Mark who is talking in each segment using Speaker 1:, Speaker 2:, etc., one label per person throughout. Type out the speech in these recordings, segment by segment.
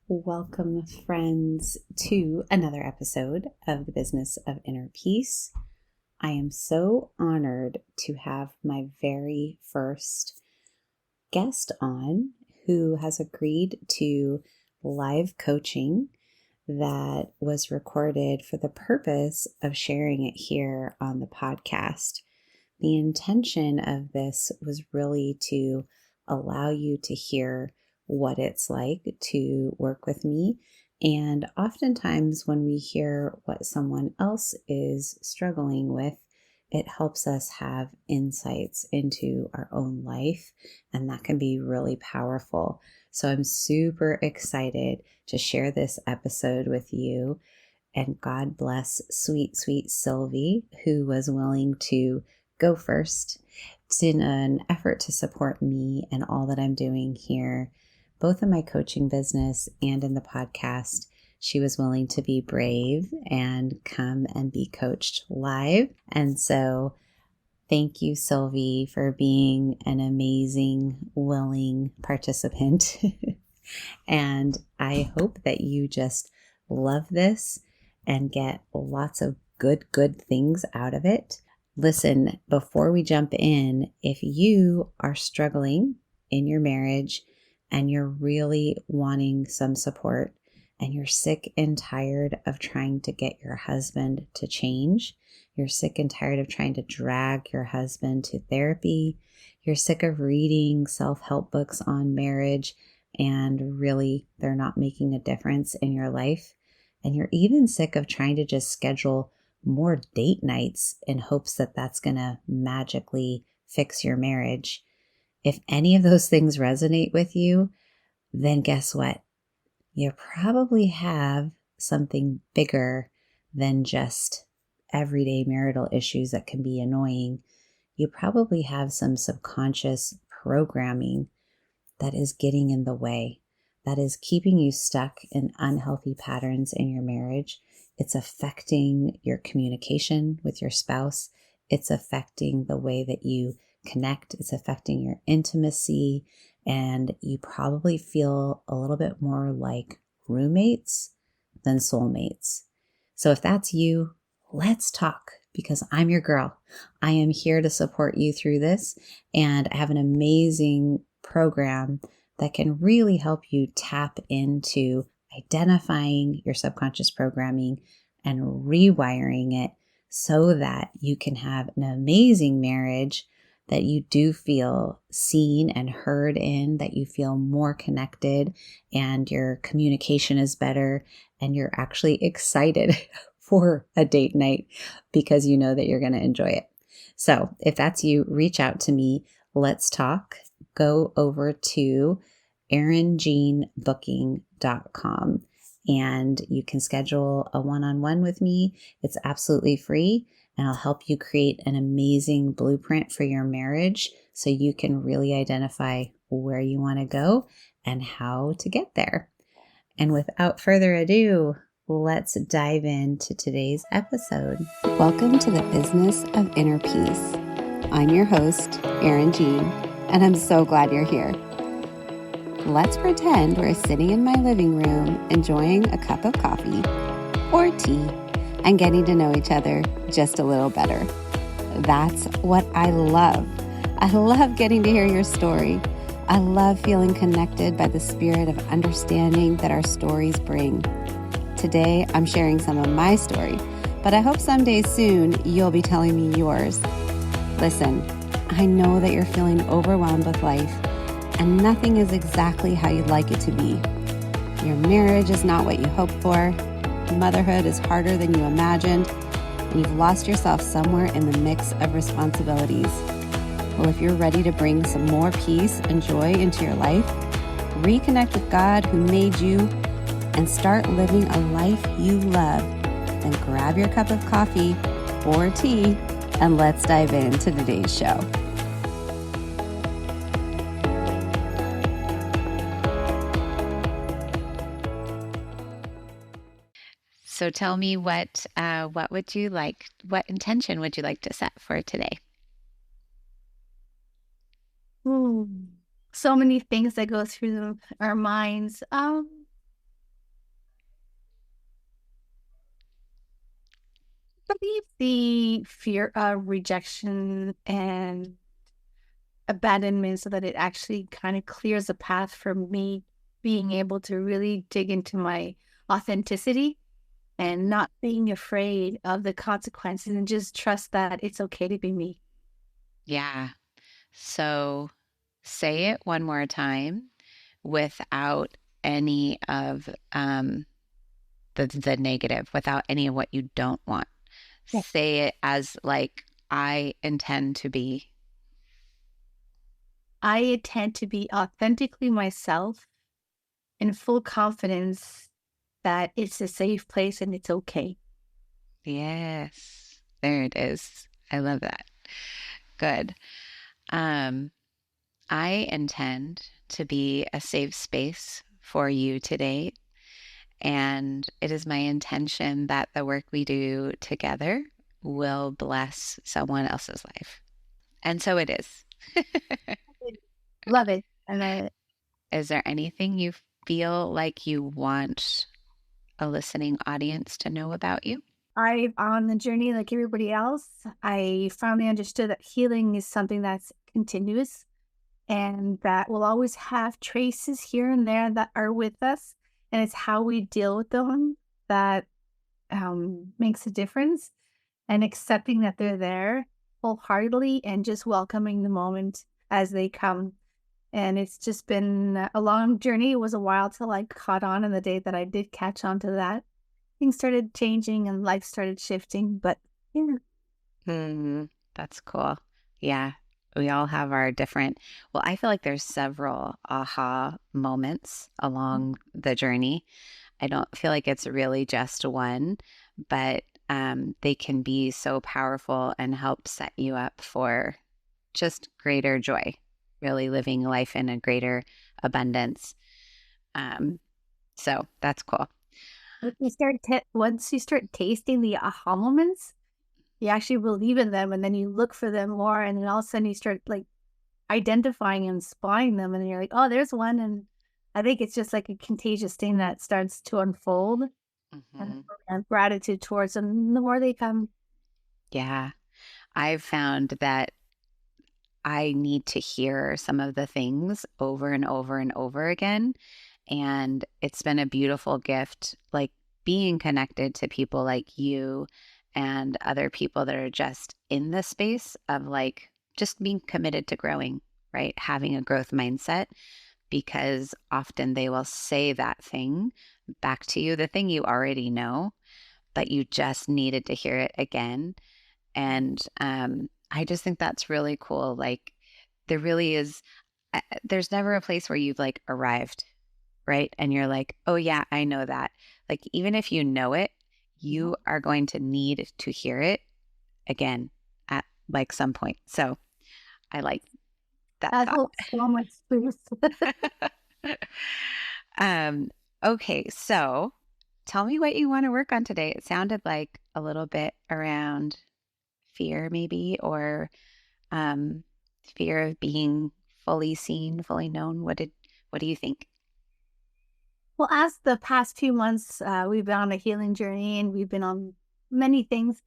Speaker 1: Welcome, friends, to another episode of the Business of Inner Peace. I am so honored to have my very first guest on who has agreed to live coaching that was recorded for the purpose of sharing it here on the podcast. The intention of this was really to allow you to hear what it's like to work with me. And oftentimes, when we hear what someone else is struggling with, it helps us have insights into our own life, and that can be really powerful. So I'm super excited to share this episode with you. And God bless sweet, sweet Sylvie, who was willing to go first. It's in an effort to support me and all that I'm doing here, both in my coaching business and in the podcast. She was willing to be brave and come and be coached live. And so thank you, Sylvie, for being an amazing, willing participant. And I hope that you just love this and get lots of good things out of it. Listen, before we jump in, if you are struggling in your marriage and you're really wanting some support and you're sick and tired of trying to get your husband to change, you're sick and tired of trying to drag your husband to therapy, you're sick of reading self-help books on marriage and really they're not making a difference in your life, and you're even sick of trying to just schedule more date nights in hopes that that's going to magically fix your marriage. If any of those things resonate with you, then guess what? You probably have something bigger than just everyday marital issues that can be annoying. You probably have some subconscious programming that is getting in the way, that is keeping you stuck in unhealthy patterns in your marriage. It's affecting your communication with your spouse. It's affecting the way that you connect. It's affecting your intimacy. And you probably feel a little bit more like roommates than soulmates. So if that's you, let's talk, because I'm your girl. I am here to support you through this. And I have an amazing program that can really help you tap into identifying your subconscious programming and rewiring it so that you can have an amazing marriage that you do feel seen and heard in, that you feel more connected and your communication is better and you're actually excited for a date night because you know that you're going to enjoy it. So if that's you, reach out to me. Let's talk. Go over to ErinJeanBooking.com and you can schedule a one-on-one with me. It's absolutely free, and I'll help you create an amazing blueprint for your marriage so you can really identify where you want to go and how to get there. And without further ado, let's dive into today's episode. Welcome to the Business of Inner Peace. I'm your host, ErinJean, and I'm so glad you're here. Let's pretend we're sitting in my living room enjoying a cup of coffee or tea and getting to know each other just a little better. That's what I love. I love getting to hear your story. I love feeling connected by the spirit of understanding that our stories bring. Today, I'm sharing some of my story, but I hope someday soon you'll be telling me yours. Listen, I know that you're feeling overwhelmed with life, and nothing is exactly how you'd like it to be. Your marriage is not what you hoped for. Motherhood is harder than you imagined, and you've lost yourself somewhere in the mix of responsibilities. Well, if you're ready to bring some more peace and joy into your life, reconnect with God who made you, and start living a life you love, then grab your cup of coffee or tea and let's dive into today's show. So tell me what would you like, what intention would you like to set for today?
Speaker 2: So many things that go through our minds. believe the fear of rejection and abandonment so that it actually kind of clears a path for me being able to really dig into my authenticity and not being afraid of the consequences and just trust that it's okay to be me.
Speaker 1: Yeah. So say it one more time without any of the negative, without any of what you don't want.
Speaker 2: Yeah.
Speaker 1: Say it as like, I intend to be.
Speaker 2: I intend to be authentically myself in full confidence that it's a safe place and it's okay.
Speaker 1: Yes. There it is. I love that. Good. Um, I intend to be a safe space for you today. And it is my intention that the work we do together will bless someone else's life. And so it is.
Speaker 2: Love it.
Speaker 1: Is there anything you feel like you want a listening audience to know about you?
Speaker 2: I, on the journey like everybody else, I finally understood that healing is something that's continuous and that we'll always have traces here and there that are with us. And it's how we deal with them that makes a difference, and accepting that they're there wholeheartedly and just welcoming the moment as they come. And it's just been a long journey. It was a while till I caught on, and the day that I did catch on to that, things started changing and life started shifting. But yeah,
Speaker 1: Hmm, that's cool. Yeah, we all have our different, well, I feel like there's several aha moments along the journey. I don't feel like it's really just one, but they can be so powerful and help set you up for just greater joy, really living life in a greater abundance. Um, so that's cool.
Speaker 2: once you start tasting the aha moments, you actually believe in them, and then you look for them more, and then all of a sudden you start like identifying and spotting them, and you're like, oh, there's one. And I think it's just like a contagious thing that starts to unfold, and
Speaker 1: Hmm.
Speaker 2: I have gratitude towards them the more they come.
Speaker 1: Yeah, I've found that I need to hear some of the things over and over and over again. And it's been a beautiful gift, like being connected to people like you and other people that are just in the space of like just being committed to growing, right? Having a growth mindset, because often they will say that thing back to you, the thing you already know, but you just needed to hear it again. And I just think that's really cool. Like, there really is, there's never a place where you've like arrived, right? And you're like, oh, yeah, I know that. Like, even if you know it, you are going to need to hear it again at like some point. So I like that
Speaker 2: That
Speaker 1: thought.
Speaker 2: holds so much truth.
Speaker 1: um, okay, so tell me what you want to work on today. It sounded like a little bit around fear, maybe, or um, fear of being fully seen, fully known. What do you think?
Speaker 2: Well, as the past few months, we've been on a healing journey and we've been on many things.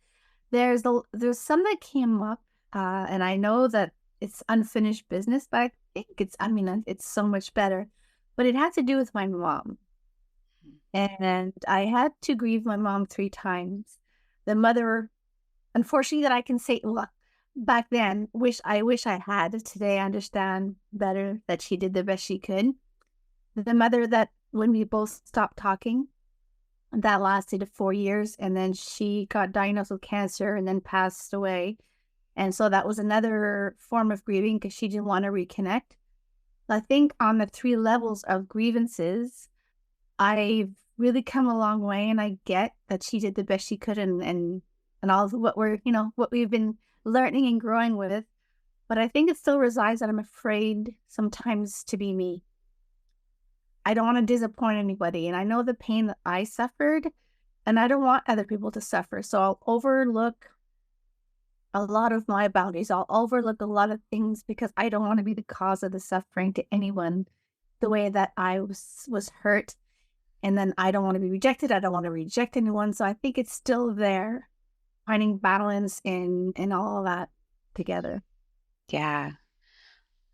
Speaker 2: There's some that came up, and I know that it's unfinished business, but I think it's so much better. But it had to do with my mom. And I had to grieve my mom 3 times. The mother, unfortunately, that I can say, well, back then, I wish I had. Today, I understand better that she did the best she could. The mother that when we both stopped talking, that lasted 4 years, and then she got diagnosed with cancer and then passed away. And so that was another form of grieving because she didn't want to reconnect. I think on the 3 levels of grievances, I've really come a long way, and I get that she did the best she could, and all of what what we've been learning and growing with. But I think it still resides that I'm afraid sometimes to be me. I don't want to disappoint anybody, and I know the pain that I suffered, and I don't want other people to suffer. So I'll overlook a lot of my boundaries. I'll overlook a lot of things because I don't want to be the cause of the suffering to anyone the way that I was hurt. And then I don't want to be rejected. I don't want to reject anyone. So I think it's still there. finding balance in all of that together.
Speaker 1: Yeah.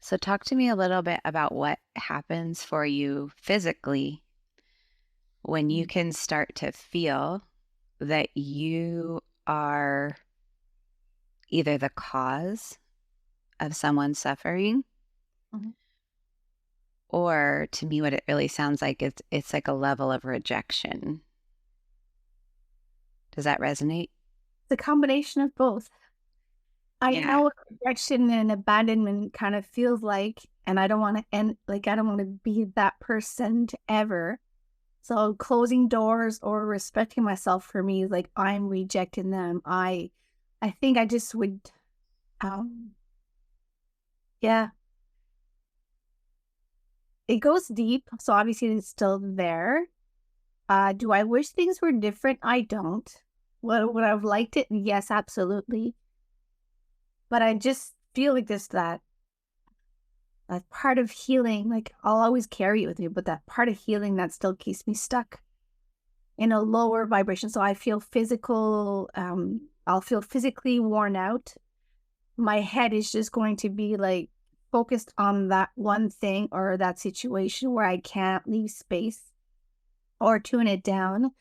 Speaker 1: So talk to me a little bit about what happens for you physically when you can start to feel that you are either the cause of someone suffering,
Speaker 2: Mhm.
Speaker 1: or to me, what it really sounds like is it's like a level of rejection. Does that resonate?
Speaker 2: The combination of both. I
Speaker 1: Yeah.
Speaker 2: know what rejection and abandonment kind of feels like, and I don't want to end like I don't want to be that person to ever. So closing doors or respecting myself for me is like I'm rejecting them. I think I just would um yeah, it goes deep. So obviously it's still there. Do I wish things were different? I don't. Would I have liked it? Yes, absolutely. But I just feel like this that part of healing, like I'll always carry it with me, but that part of healing that still keeps me stuck in a lower vibration. So I feel I'll feel physically worn out. My head is just going to be like focused on that one thing or that situation where I can't leave space or tune it down.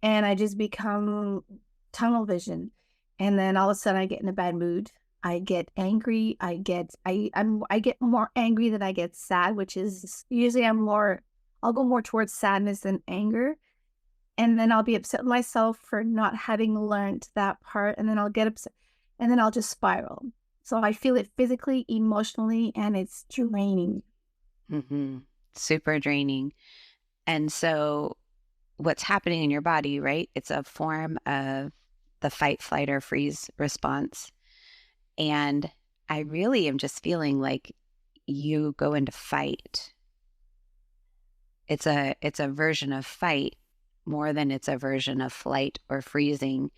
Speaker 2: And I just become tunnel vision. And then all of a sudden I get in a bad mood. I get angry. I get more angry than I get sad, which is usually I'll go more towards sadness than anger. And then I'll be upset with myself for not having learned that part. And then I'll get upset and then I'll just spiral. So I feel it physically, emotionally, and it's draining.
Speaker 1: Hmm. Super draining. And so what's happening in your body, right? It's a form of the fight, flight, or freeze response. And I really am just feeling like you go into fight. It's a version of fight more than it's a version of flight or freezing.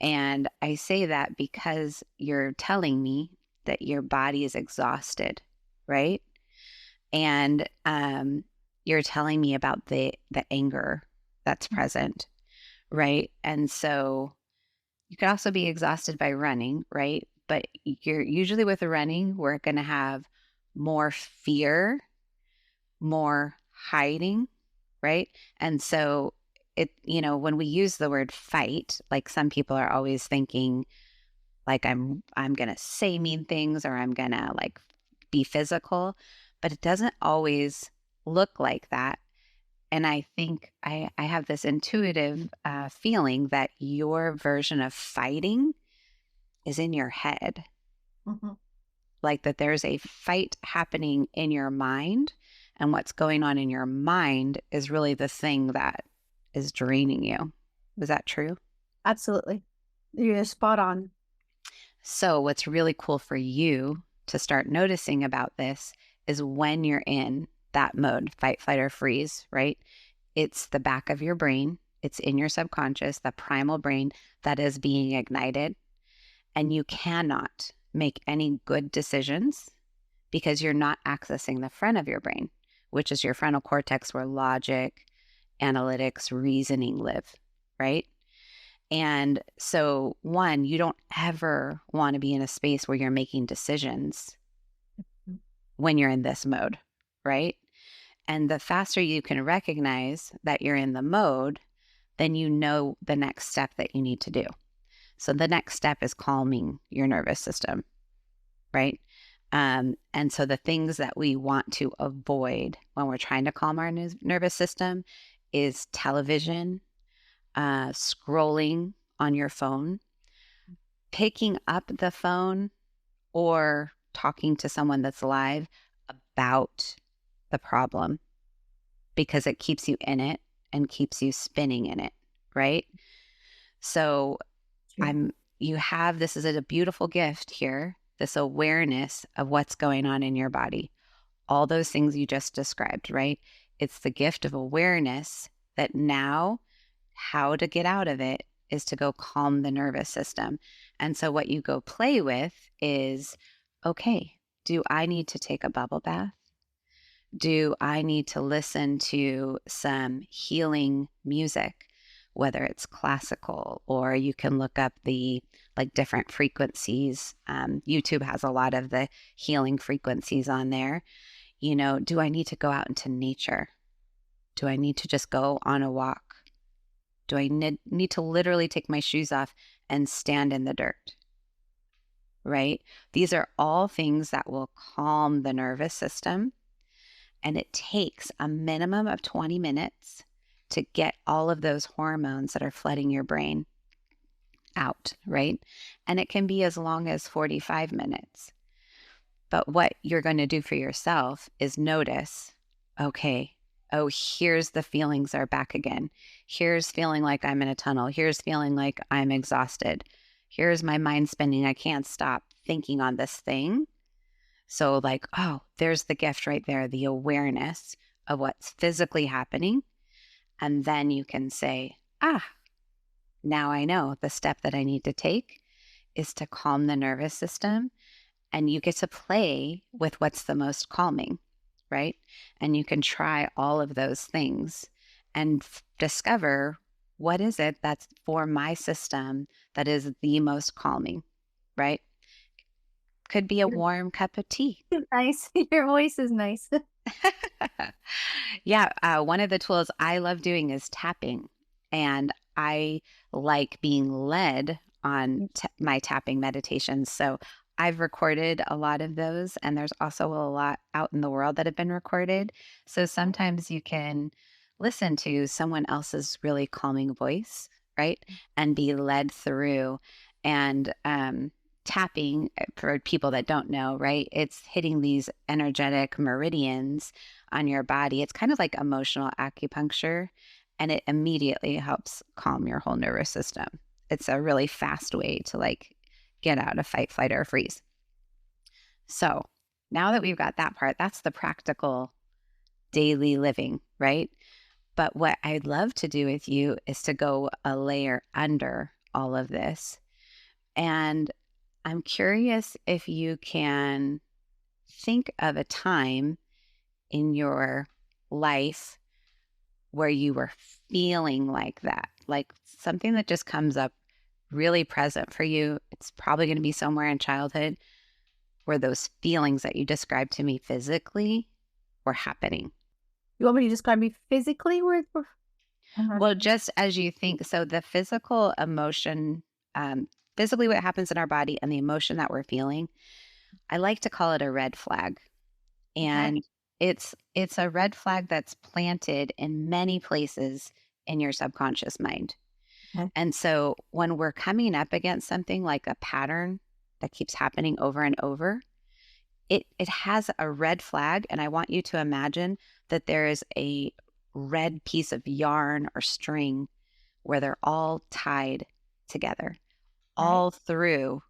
Speaker 1: And I say that because you're telling me that your body is exhausted, right? And you're telling me about the anger that's present, right? And so you could also be exhausted by running, right? But you're usually with running, we're going to have more fear, more hiding, right? And so when we use the word fight, like some people are always thinking like I'm going to say mean things or I'm going to like be physical, but it doesn't always look like that. And I think I have this intuitive feeling that your version of fighting is in your head,
Speaker 2: Mhm.
Speaker 1: like that there's a fight happening in your mind. And what's going on in your mind is really the thing that is draining you. Is that true?
Speaker 2: Absolutely. You're spot on.
Speaker 1: So, what's really cool for you to start noticing about this is when you're in that mode, fight, flight, or freeze, right? It's the back of your brain, it's in your subconscious, the primal brain that is being ignited. And you cannot make any good decisions because you're not accessing the front of your brain, which is your frontal cortex where logic, analytics, reasoning live, right? And so, one, you don't ever want to be in a space where you're making decisions when you're in this mode, right? And the faster you can recognize that you're in the mode, then you know the next step that you need to do. So, the next step is calming your nervous system, right? And so, the things that we want to avoid when we're trying to calm our nervous system is television, scrolling on your phone, picking up the phone or talking to someone that's live about the problem because it keeps you in it and keeps you spinning in it, right? So
Speaker 2: True.
Speaker 1: I'm you have this is a beautiful gift here, this awareness of what's going on in your body. All those things you just described, right? It's the gift of awareness that now how to get out of it is to go calm the nervous system. And so, what you go play with is okay, do I need to take a bubble bath? Do I need to listen to some healing music? whether it's classical, or you can look up the like different frequencies. YouTube has a lot of the healing frequencies on there. Do I need to go out into nature? Do I need to just go on a walk? Do I need to literally take my shoes off and stand in the dirt? Right? These are all things that will calm the nervous system. And it takes a minimum of 20 minutes to get all of those hormones that are flooding your brain out, right? And it can be as long as 45 minutes. But what you're going to do for yourself is notice, okay, oh, here's the feelings are back again. Here's feeling like I'm in a tunnel. Here's feeling like I'm exhausted. Here's my mind spinning. I can't stop thinking on this thing. So like, oh, there's the gift right there, the awareness of what's physically happening. And then you can say, now I know the step that I need to take is to calm the nervous system. And you get to play with what's the most calming, right? And you can try all of those things and discover what is it that's for my system that is the most calming, right? Could be a warm cup of tea.
Speaker 2: Nice. Your voice is nice.
Speaker 1: Yeah, one of the tools I love doing is tapping. And I like being led on my tapping meditations. So I've recorded a lot of those, and there's also a lot out in the world that have been recorded. So sometimes you can listen to someone else's really calming voice, right? And be led through. And tapping, for people that don't know, right? It's hitting these energetic meridians on your body. It's kind of like emotional acupuncture, and it immediately helps calm your whole nervous system. It's a really fast way to like get out of fight, flight, or freeze. So now that we've got that part, that's the practical daily living, right? But what I'd love to do with you is to go a layer under all of this. And I'm curious if you can think of a time in your life where you were feeling like that, like something that just comes up really present for you. It's probably going to be somewhere in childhood where those feelings that you described to me physically were happening.
Speaker 2: You want me to describe me physically?
Speaker 1: Well, just as you think, so the physical emotion, physically what happens in our body and the emotion that we're feeling, I like to call it a red flag. And it's a red flag that's planted in many places in your subconscious mind.
Speaker 2: Okay.
Speaker 1: And so when we're coming up against something like a pattern that keeps happening over and over, it has a red flag. And I want you to imagine that there is a red piece of yarn or string where they're all tied together, all through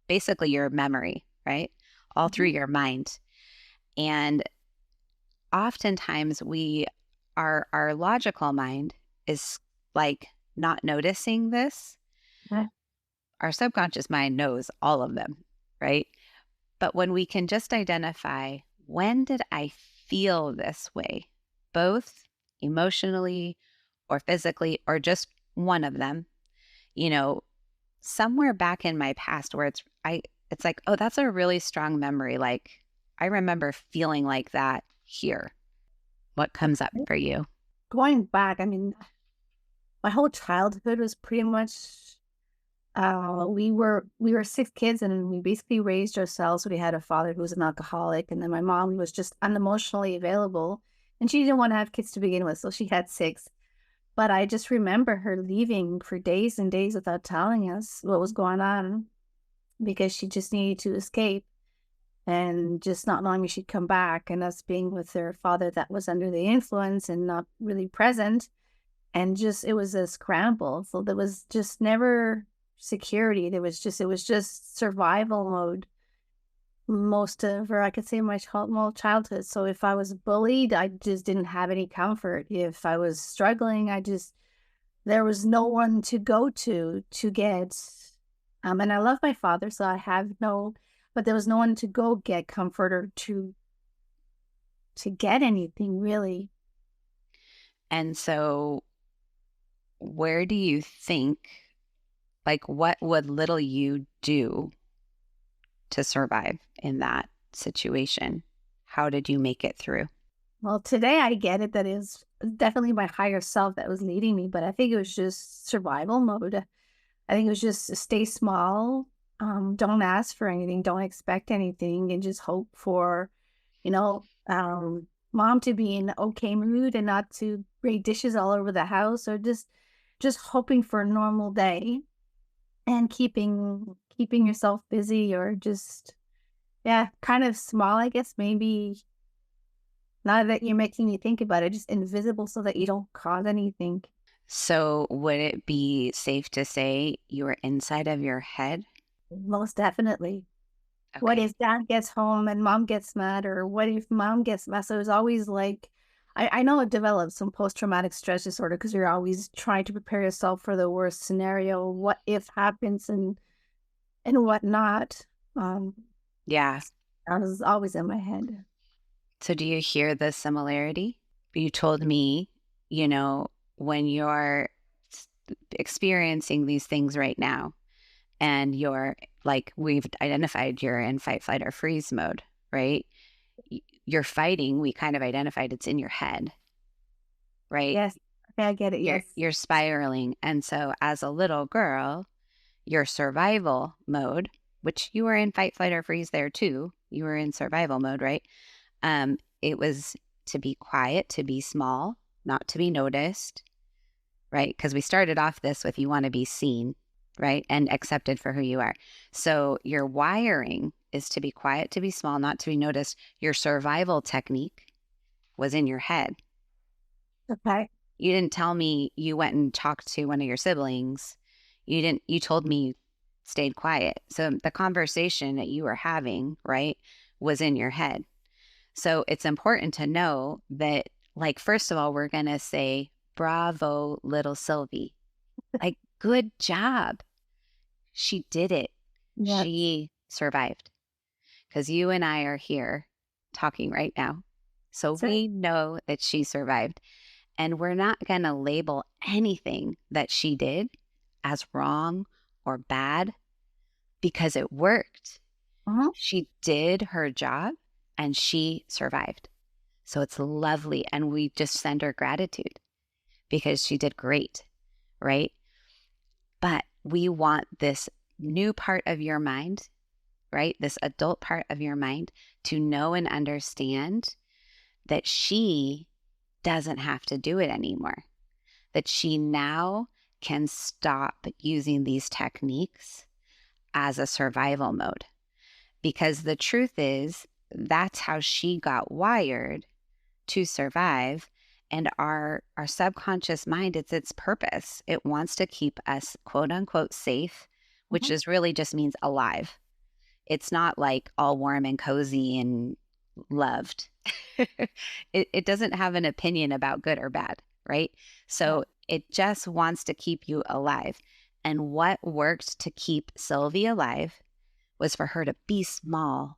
Speaker 1: basically your memory, right? All through your mind. And oftentimes our logical mind is like not noticing this.
Speaker 2: Okay.
Speaker 1: Our subconscious mind knows all of them, right? But when we can just identify, when did I feel this way, both emotionally or physically, or just one of them, somewhere back in my past where it's like, oh, that's a really strong memory. Like I remember feeling like that here. What comes up for you?
Speaker 2: Going back, I mean, my whole childhood was pretty much we were 6 kids, and we basically raised ourselves. We had a father who was an alcoholic, and then my mom was just unemotionally available, and she didn't want to have kids to begin with, so she had 6. But I just remember her leaving for days and days without telling us what was going on, because she just needed to escape, and just not knowing if she'd come back, and us being with her father that was under the influence and not really present. And just, it was a scramble. So there was just never security. It was just survival mode most of, or I could say my childhood. So if I was bullied, I just didn't have any comfort. If I was struggling, there was no one to go to get, and I love my father, so but there was no one to go get comfort or to get anything really.
Speaker 1: And so where do you think, like, what would little you do to survive in that situation? How did you make it through?
Speaker 2: Well, today I get it that is definitely my higher self that was leading me, but I think it was just survival mode. I think it was just stay small, don't ask for anything, don't expect anything, and just hope for, you know, mom to be in okay mood and not to break dishes all over the house, or just hoping for a normal day and keeping yourself busy, or just yeah, kind of small, I guess, maybe. Now that you're making me think about it, just invisible so that you don't cause anything.
Speaker 1: So, would it be safe to say you were inside of your head?
Speaker 2: Most definitely. What
Speaker 1: Okay.
Speaker 2: if dad gets home and mom gets mad, or what if mom gets mad? So it's always like, I know it develops some post-traumatic stress disorder because you're always trying to prepare yourself for the worst scenario, what if happens and whatnot. Um,
Speaker 1: Yeah.
Speaker 2: that was always in my head.
Speaker 1: So, do you hear the similarity? You told me, you know, when you're experiencing these things right now, and you're like, we've identified you're in fight, flight, or freeze mode, right? You're fighting, we kind of identified it's in your head, right?
Speaker 2: Yes. Okay, I get it.
Speaker 1: You're
Speaker 2: Yes.
Speaker 1: you're spiraling. And so as a little girl, your survival mode, which you were in fight, flight, or freeze there too. You were in survival mode, right? It was to be quiet, to be small, not to be noticed, right? Because we started off this with you want to be seen, right? And accepted for who you are. So your wiring is to be quiet, to be small, not to be noticed. Your survival technique was in your head.
Speaker 2: Okay.
Speaker 1: You didn't tell me you went and talked to one of your siblings. You told me you stayed quiet. So the conversation that you were having, right, was in your head. So it's important to know that, like, first of all, we're going to say, bravo, little Sylvie. Like, good job. She did it.
Speaker 2: Yes.
Speaker 1: She survived. Because you and I are here talking right now. So
Speaker 2: So,
Speaker 1: we know that she survived. And we're not going to label anything that she did as wrong or bad because it worked.
Speaker 2: uh-huh.
Speaker 1: She did her job and she survived. So it's lovely. And we just send her gratitude because she did great, right? But we want this new part of your mind, right? This adult part of your mind to know and understand that she doesn't have to do it anymore, that she now can stop using these techniques as a survival mode. Because the truth is, that's how she got wired to survive. And our subconscious mind, it's its purpose. It wants to keep us quote unquote safe, which
Speaker 2: Mhm.
Speaker 1: is really just means alive. It's not like all warm and cozy and loved. It doesn't have an opinion about good or bad, right?
Speaker 2: Yeah.
Speaker 1: So it just wants to keep you alive. And what worked to keep Sylvie alive was for her to be small,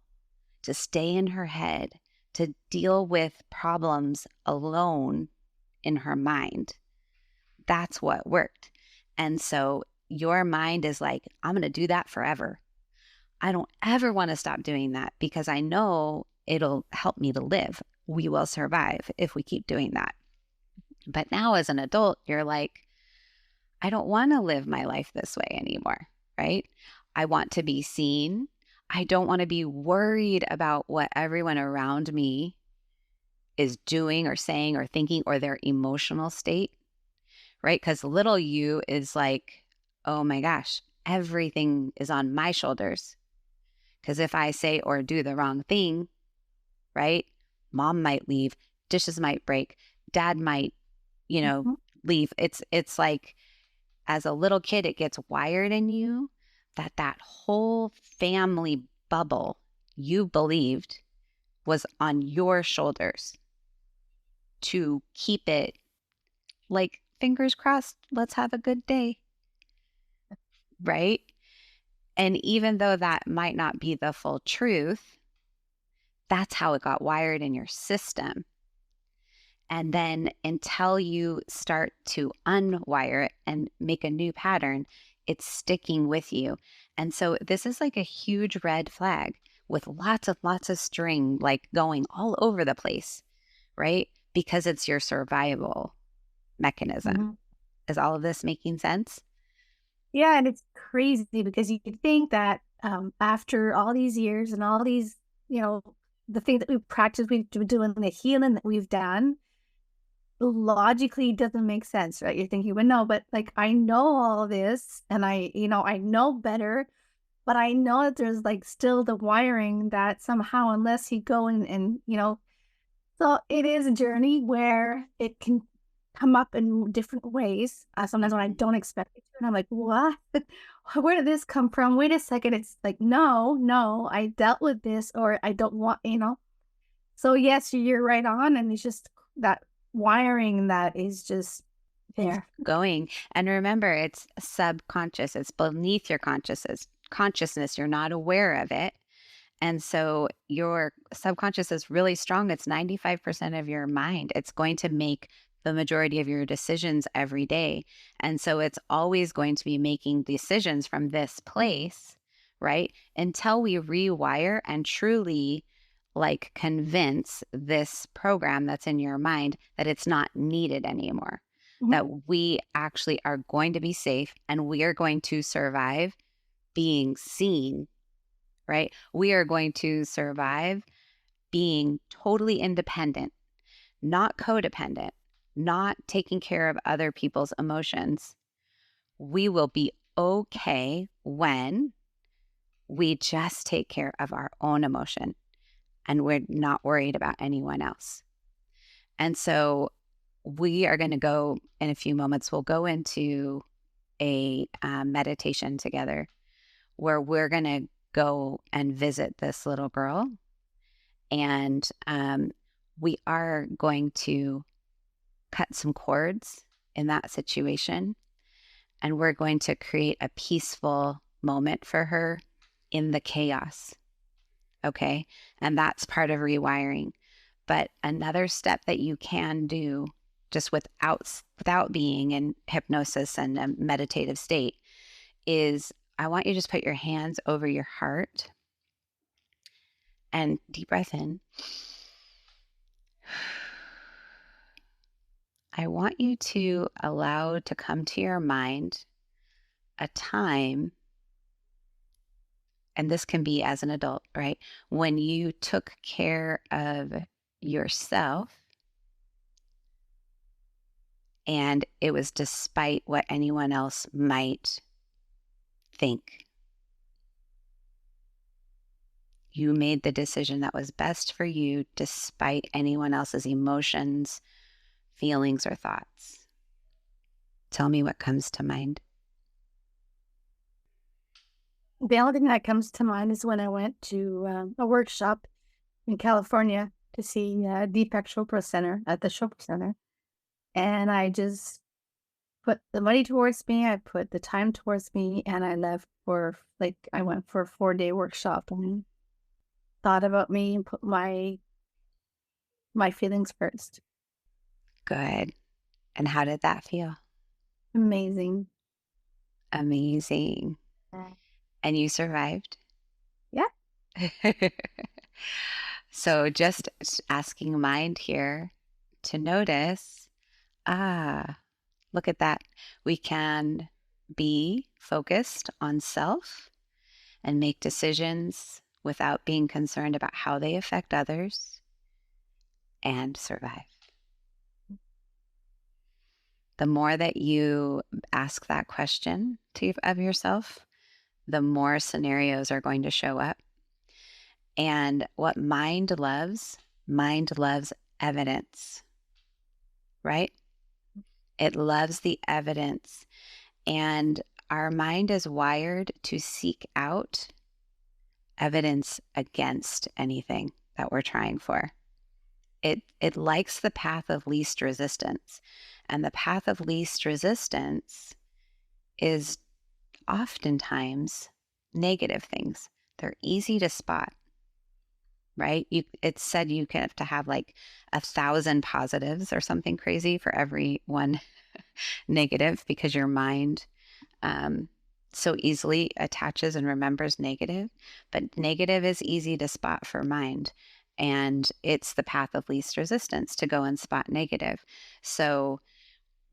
Speaker 1: to stay in her head, to deal with problems alone in her mind. That's what worked. And so your mind is like, I'm going to do that forever. I don't ever want to stop doing that because I know it'll help me to live. We will survive if we keep doing that. But now as an adult, you're like, I don't want to live my life this way anymore, right? I want to be seen. I don't want to be worried about what everyone around me is doing or saying or thinking or their emotional state, right? Because little you is like, oh my gosh, everything is on my shoulders. Because if I say or do the wrong thing, right, mom might leave, dishes might break, dad might, you know,
Speaker 2: Mhm.
Speaker 1: leave. It's like as a little kid, it gets wired in you that that whole family bubble you believed was on your shoulders to keep it like fingers crossed, let's have a good day, right? And even though that might not be the full truth, that's how it got wired in your system. And then until you start to unwire it and make a new pattern, it's sticking with you. And so this is like a huge red flag with lots of string like going all over the place, right? Because it's your survival mechanism.
Speaker 2: Mhm.
Speaker 1: Is all of this making sense?
Speaker 2: Yeah, and it's crazy because you could think that after all these years and all these, you know, the thing that we've practiced, we've been doing the healing that we've done, logically doesn't make sense, right? You're thinking, well, no, but like I know all this and I know better, but I know that there's like still the wiring that somehow, unless you go and so it is a journey where it can come up in different ways. Sometimes when I don't expect it to, and I'm like, what? Where did this come from? Wait a second. It's like, no, I dealt with this or I don't want. So yes, you're right on. And it's just that wiring that is just there.
Speaker 1: Going. And remember, it's subconscious, it's beneath your consciousness. You're not aware of it. And so your subconscious is really strong. It's 95% of your mind. It's going to make the majority of your decisions every day. And so it's always going to be making decisions from this place, right? Until we rewire and truly like convince this program that's in your mind that it's not needed anymore,
Speaker 2: Mhm.
Speaker 1: that we actually are going to be safe and we are going to survive being seen, right? We are going to survive being totally independent, not codependent, not taking care of other people's emotions. We will be okay when we just take care of our own emotion and we're not worried about anyone else. And so we are going to go in a few moments, we'll go into a meditation together where we're going to go and visit this little girl. And we are going to cut some cords in that situation. And we're going to create a peaceful moment for her in the chaos. Okay. And that's part of rewiring. But another step that you can do just without being in hypnosis and a meditative state is I want you to just put your hands over your heart and deep breath in. I want you to allow to come to your mind a time, and this can be as an adult, right? When you took care of yourself and it was despite what anyone else might think. You made the decision that was best for you despite anyone else's emotions, feelings, or thoughts. Tell me what comes to mind.
Speaker 2: The only thing that comes to mind is when I went to a workshop in California to see Deepak Chopra Center at the Chopra Center. And I just put the money towards me. I put the time towards me, and I left I went for a 4-day workshop and thought about me and put my feelings first.
Speaker 1: Good. And how did that feel?
Speaker 2: Amazing.
Speaker 1: Amazing.
Speaker 2: Uh,
Speaker 1: And you survived?
Speaker 2: Yeah.
Speaker 1: So just asking mind here to notice, look at that. We can be focused on self and make decisions without being concerned about how they affect others and survive. The more that you ask that question of yourself, the more scenarios are going to show up. And what mind loves evidence, right? It loves the evidence. And our mind is wired to seek out evidence against anything that we're trying for. It likes the path of least resistance. And the path of least resistance is oftentimes negative things. They're easy to spot. right? It's said you have to have like 1,000 positives or something crazy for every one negative, because your mind um, so easily attaches and remembers negative. But negative is easy to spot for mind. And it's the path of least resistance to go and spot negative. So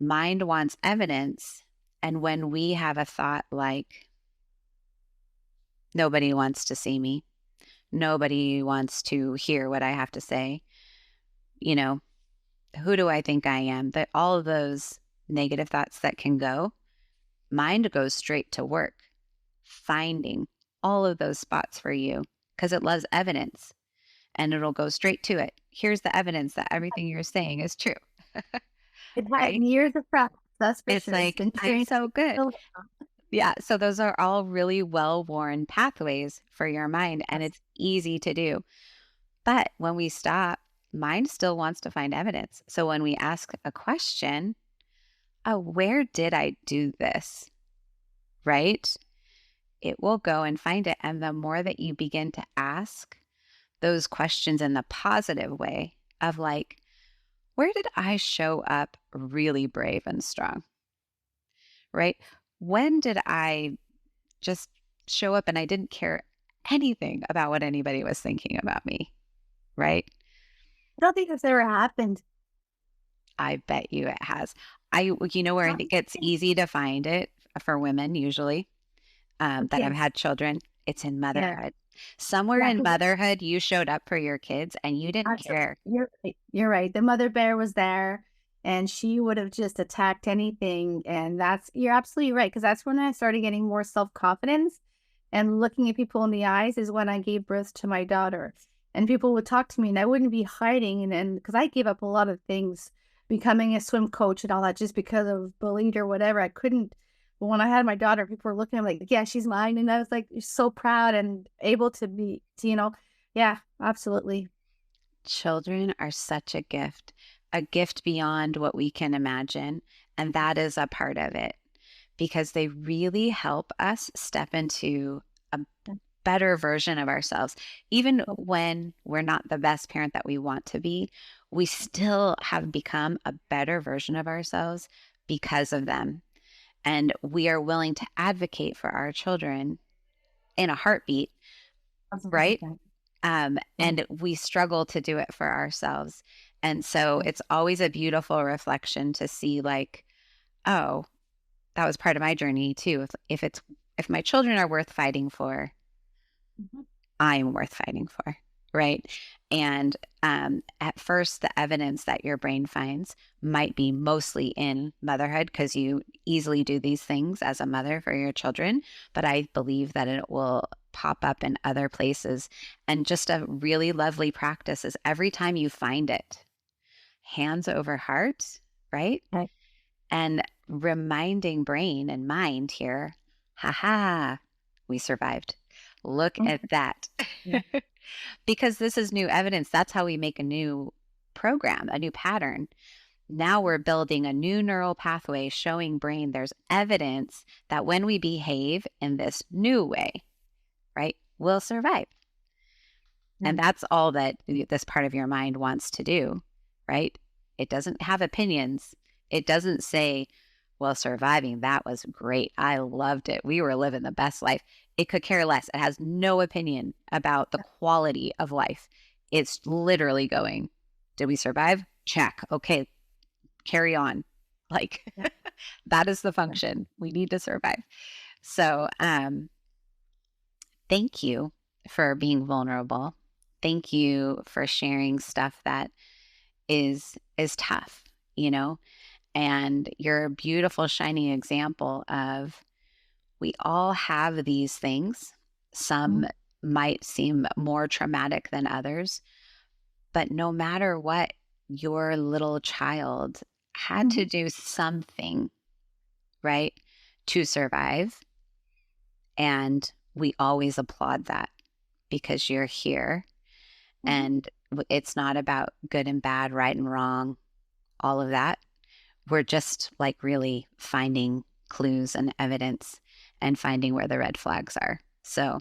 Speaker 1: mind wants evidence. And when we have a thought like, nobody wants to see me, nobody wants to hear what I have to say, you know, who do I think I am? That all of those negative thoughts that can go, mind goes straight to work finding all of those spots for you because it loves evidence, and it'll go straight to it. Here's the evidence that everything you're saying is true,
Speaker 2: It had
Speaker 1: right?
Speaker 2: years of practice, that's for
Speaker 1: It's
Speaker 2: sure. It's
Speaker 1: like,
Speaker 2: been
Speaker 1: I'm
Speaker 2: trained.
Speaker 1: so good. Yeah. So those are all really well-worn pathways for your mind, and it's easy to do. But when we stop, mind still wants to find evidence. So when we ask a question, oh, where did I do this? Right? It will go and find it. And the more that you begin to ask those questions in the positive way of like, where did I show up really brave and strong? Right? When did I just show up and I didn't care anything about what anybody was thinking about me? Right?
Speaker 2: I don't think that's ever happened.
Speaker 1: I bet you it has. You know where I think it's easy to find it for women usually
Speaker 2: For
Speaker 1: that have
Speaker 2: kids.
Speaker 1: had children. It's in
Speaker 2: Yeah.
Speaker 1: motherhood. Somewhere
Speaker 2: Yeah,
Speaker 1: in
Speaker 2: 'cause
Speaker 1: motherhood, you showed up for your kids and you didn't care.
Speaker 2: you're right. You're right. The mother bear was there and she would have just attacked anything. And you're absolutely right. Because that's when I started getting more self-confidence and looking at people in the eyes is when I gave birth to my daughter. And people would talk to me and I wouldn't be hiding. And because I gave up a lot of things, becoming a swim coach and all that, just because of bullied or whatever, I couldn't. But when I had my daughter, people were looking at me like, yeah, she's mine. And I was like, so proud and able to be, yeah, absolutely.
Speaker 1: Children are such a gift beyond what we can imagine. And that is a part of it because they really help us step into a better version of ourselves. Even when we're not the best parent that we want to be, we still have become a better version of ourselves because of them. And we are willing to advocate for our children in a heartbeat, right? And we struggle to do it for ourselves. And so it's always a beautiful reflection to see like, oh, that was part of my journey too. If my children are worth fighting for, I'm worth fighting for, right? And at first, the evidence that your brain finds might be mostly in motherhood because you easily do these things as a mother for your children. But I believe that it will pop up in other places. And just a really lovely practice is every time you find it, hands over heart, right?
Speaker 2: Okay.
Speaker 1: And reminding brain and mind here, haha, we survived. Look at that.
Speaker 2: Yeah.
Speaker 1: Because this is new evidence. That's how we make a new program, a new pattern. Now we're building a new neural pathway showing brain there's evidence that when we behave in this new way, right, we'll survive. And that's all that this part of your mind wants to do, right? It doesn't have opinions. It doesn't say, well, surviving, that was great. I loved it. We were living the best life. It could care less. It has no opinion about the quality of life. It's literally going, did we survive? Check. Okay, carry on. Like that is the function. We need to survive. So, thank you for being vulnerable. Thank you for sharing stuff that is tough, you know? And you're a beautiful shining example of we all have these things. Some might seem more traumatic than others, but no matter what, your little child had to do something, right, to survive. And we always applaud that because you're here. And it's not about good and bad, right and wrong, all of that. We're just like really finding clues and evidence and finding where the red flags are. So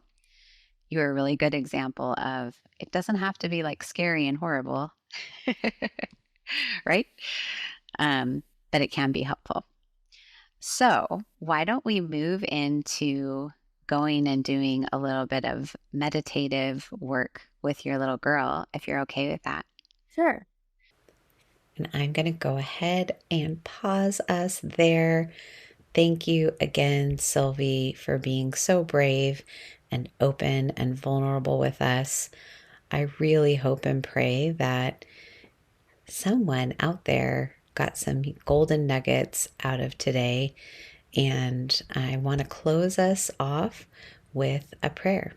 Speaker 1: you're a really good example of it doesn't have to be like scary and horrible, right? But it can be helpful. So, why don't we move into going and doing a little bit of meditative work with your little girl, if you're okay with that?
Speaker 2: Sure.
Speaker 1: And I'm going to go ahead and pause us there. Thank you again, Sylvie, for being so brave and open and vulnerable with us. I really hope and pray that someone out there got some golden nuggets out of today. And I want to close us off with a prayer.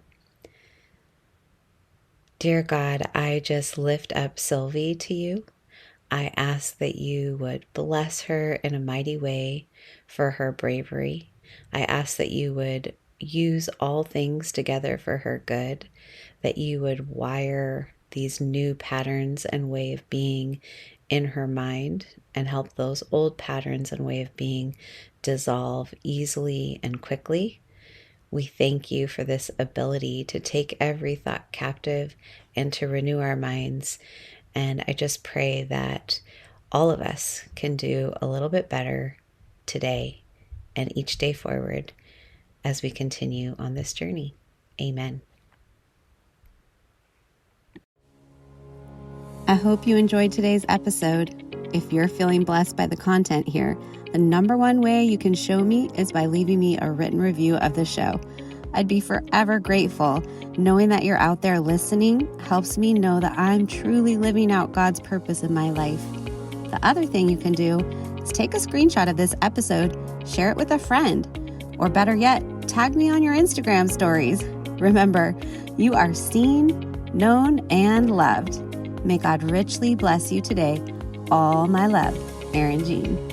Speaker 1: Dear God, I just lift up Sylvie to you. I ask that you would bless her in a mighty way for her bravery. I ask that you would use all things together for her good, that you would wire these new patterns and way of being in her mind and help those old patterns and way of being dissolve easily and quickly. We thank you for this ability to take every thought captive and to renew our minds. And I just pray that all of us can do a little bit better today and each day forward as we continue on this journey. Amen. I hope you enjoyed today's episode. If you're feeling blessed by the content here, the number one way you can show me is by leaving me a written review of the show. I'd be forever grateful. Knowing that you're out there listening helps me know that I'm truly living out God's purpose in my life. The other thing you can do is take a screenshot of this episode, share it with a friend, or better yet, tag me on your Instagram stories. Remember, you are seen, known, and loved. May God richly bless you today. All my love, ErinJean.